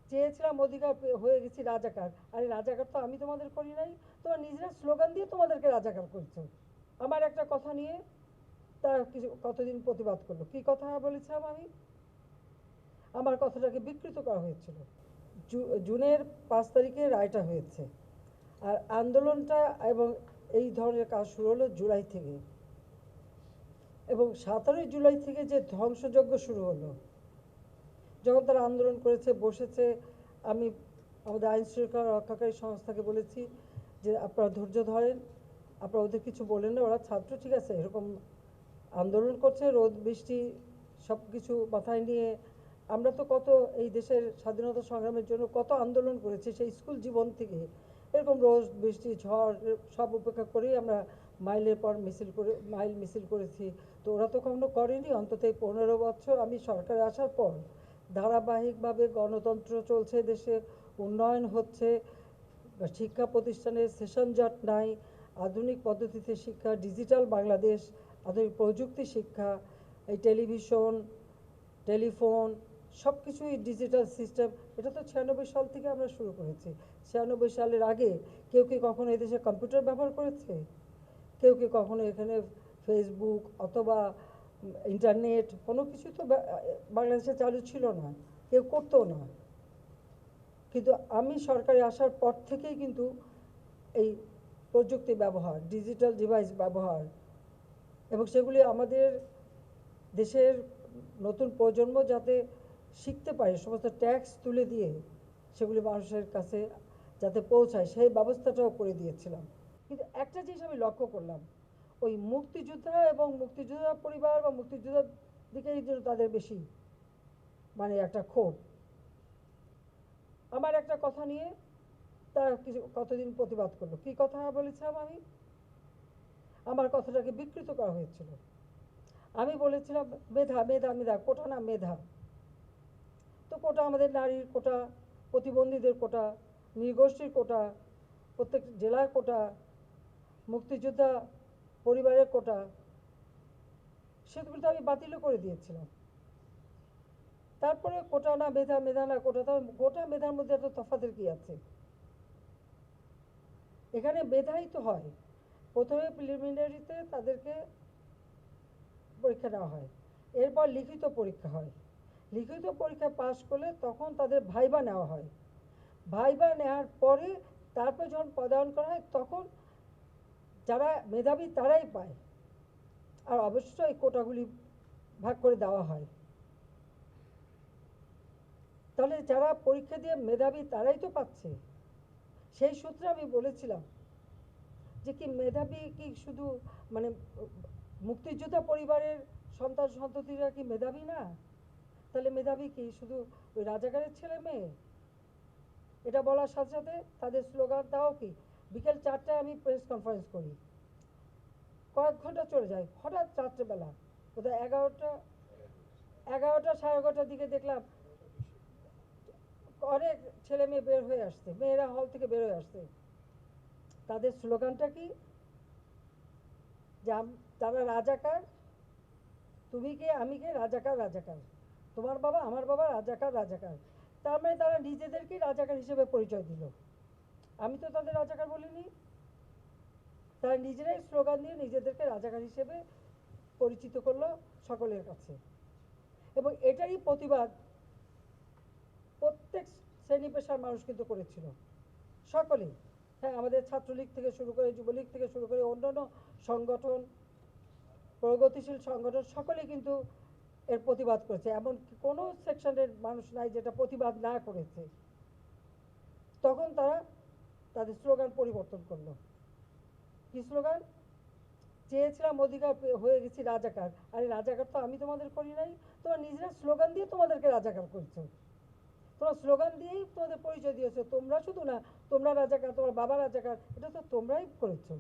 চেয়েছিলাম অধিকার হয়ে গেছি রাজাকার। আরে রাজাকার তো আমি তোমাদের করি নাই, তোমরা নিজেরা স্লোগান দিয়ে তোমাদেরকে রাজাকার করছো। আমার একটা কথা নিয়ে তারা কিছু কতদিন প্রতিবাদ করলো, কি কথা বলেছিলাম আমি? আমার কথাটাকে বিকৃত করা হয়েছিল। জুনের 5 তারিখে রায়টা হয়েছে, আর আন্দোলনটা এবং এই ধরনের কাজ শুরু হলো জুলাই থেকে, এবং 17 জুলাই থেকে যে ধ্বংসযজ্ঞ শুরু হলো, যখন তারা আন্দোলন করেছে বসেছে, আমি আমাদের আইন শৃঙ্খলা রক্ষাকারী সংস্থাকে বলেছি যে আপনারা ধৈর্য ধরেন, আপনারা ওদের কিছু বলেন না, ওরা ছাত্র, ঠিক আছে, এরকম আন্দোলন করছে, রোদ বৃষ্টি সব কিছু মাথায় নিয়ে আমরা তো কত এই দেশের স্বাধীনতা সংগ্রামের জন্য কত আন্দোলন করেছি, সেই স্কুল জীবন থেকে এরকম রোদ বৃষ্টি ঝড় সব উপেক্ষা করেই আমরা মাইলের পর মিছিল করে মাইল মিছিল করেছি। তো ওরা তো কখনো করেনি। অন্তত এই 15 বছর আমি সরকারে আসার পর ধারাবাহিকভাবে গণতন্ত্র চলছে দেশে, উন্নয়ন হচ্ছে, শিক্ষা প্রতিষ্ঠানে সেশন জট নাই, আধুনিক পদ্ধতিতে শিক্ষা, ডিজিটাল বাংলাদেশ, আধুনিক প্রযুক্তি শিক্ষা, এই টেলিভিশন, টেলিফোন, সব কিছুই ডিজিটাল সিস্টেম। এটা তো 96 সাল থেকে আমরা শুরু করেছি। 96 সালের আগে কেউ কি কখনো এদেশে কম্পিউটার ব্যবহার করেছে? কেউ কি কখনো এখানে ফেসবুক অথবা ইন্টারনেট কোনো কিছু তো বাংলাদেশে চালু ছিল না, কেউ করতো না। কিন্তু আমি সরকারে আসার পর থেকেই কিন্তু এই প্রযুক্তি ব্যবহার, ডিজিটাল ডিভাইস ব্যবহার, এবং সেগুলি আমাদের দেশের নতুন প্রজন্ম যাতে শিখতে পারে, সমস্ত ট্যাক্স তুলে দিয়ে সেগুলি মানুষের কাছে যাতে পৌঁছায় সেই ব্যবস্থাটাও করে দিয়েছিলাম। কিন্তু একটা জিনিস আমি লক্ষ্য করলাম, ওই মুক্তিযোদ্ধা এবং মুক্তিযোদ্ধা পরিবার বা মুক্তিযোদ্ধার দিকেই যেন তাদের বেশি মানে একটা ক্ষোভ। আমার একটা কথা নিয়ে তারা কিছু কতদিন প্রতিবাদ করলো, কি কথা বলেছিলাম আমি? আমার কথাটাকে বিকৃত করা হয়েছিল। আমি বলেছিলাম মেধা মেধা মেধা, কোটা না মেধা। তো কোটা আমাদের নারীর কোটা, প্রতিবন্ধীদের কোটা, নৃগোষ্ঠীর কোটা, প্রত্যেক জেলার কোটা, মুক্তিযোদ্ধা পরিবারের কোটা, সেগুলো তো আমি বাতিলও করে দিয়েছিলাম। তারপরে কোটা না মেধা, মেধা না কোটা, তো কোটা মেধার মধ্যে এত তফাতের কি আছে? এখানে মেধাই তো হয়। প্রথমে প্রিলিমিনারিতে তাদেরকে পরীক্ষা নেওয়া হয়, এরপর লিখিত পরীক্ষা হয়, লিখিত পরীক্ষা পাশ করলে তখন তাদের ভাইবা নেওয়া হয়, ভাইবা নেওয়ার পরে তারপর যখন পদায়ন করা হয় তখন যারা মেধাবী তারাই পায়, আর অবশ্যই এই কোটাগুলি ভাগ করে দেওয়া হয়। তাহলে যারা পরীক্ষা দিয়ে মেধাবী তারাই তো পাচ্ছে। সেই সূত্রে আমি বলেছিলাম যে কি মেধাবী কি শুধু মানে মুক্তিযোদ্ধা পরিবারের সন্তান সন্ততিরা কি মেধাবী না? তাহলে মেধাবী কি শুধু ওই রাজাকারের ছেলে মেয়ে? এটা বলার সাথে সাথে তাদের স্লোগান দাও কি, বিকেল 4টায় আমি প্রেস কনফারেন্স করি, কয়েক ঘন্টা চলে যায়, হঠাৎ রাত্রেবেলা বোধহয় 11টা 11:30টার দিকে দেখলাম অনেক ছেলে মেয়ে বের হয়ে আসছে, মেয়েরা হল থেকে বের হয়ে আসছে। তাদের স্লোগানটা কি? যে তারা রাজাকার, তুমি কে আমি কে, রাজাকার রাজাকার, তোমার বাবা আমার বাবা, রাজাকার রাজাকার। তার মানে তারা নিজেদেরকেই রাজাকার হিসেবে পরিচয় দিল। আমি তো তাদের রাজাকার বলিনি। তারা নিজেরাই স্লোগান দিয়ে নিজেদেরকে রাজাকার হিসেবে পরিচিত করলো সকলের কাছে, এবং এটারই প্রতিবাদ প্রত্যেক শ্রেণী পেশার মানুষ কিন্তু করেছিল, সকলেই। হ্যাঁ, আমাদের ছাত্রলীগ থেকে শুরু করে, যুবলীগ থেকে শুরু করে অন্যান্য সংগঠন, প্রগতিশীল সংগঠন সকলেই কিন্তু এর প্রতিবাদ করেছে, এমন কোনো সেকশনের মানুষ নাই যেটা প্রতিবাদ না করেছে। তখন তারা তাদের স্লোগান পরিবর্তন করলো। কি স্লোগান? চেয়েছিলাম অধিকার হয়ে গেছি রাজাকার। আরে রাজাকার তো আমি তোমাদের করি নাই, তোমরা নিজেরা স্লোগান দিয়ে তোমাদেরকে রাজাকার করছো। তোমরা স্লোগান দিয়েই তোমাদের পরিচয় দিয়েছো, তোমরা শুধু না, তোমরা রাজাকার, তোমার বাবা রাজাকার, এটা তো তোমরাই করেছো।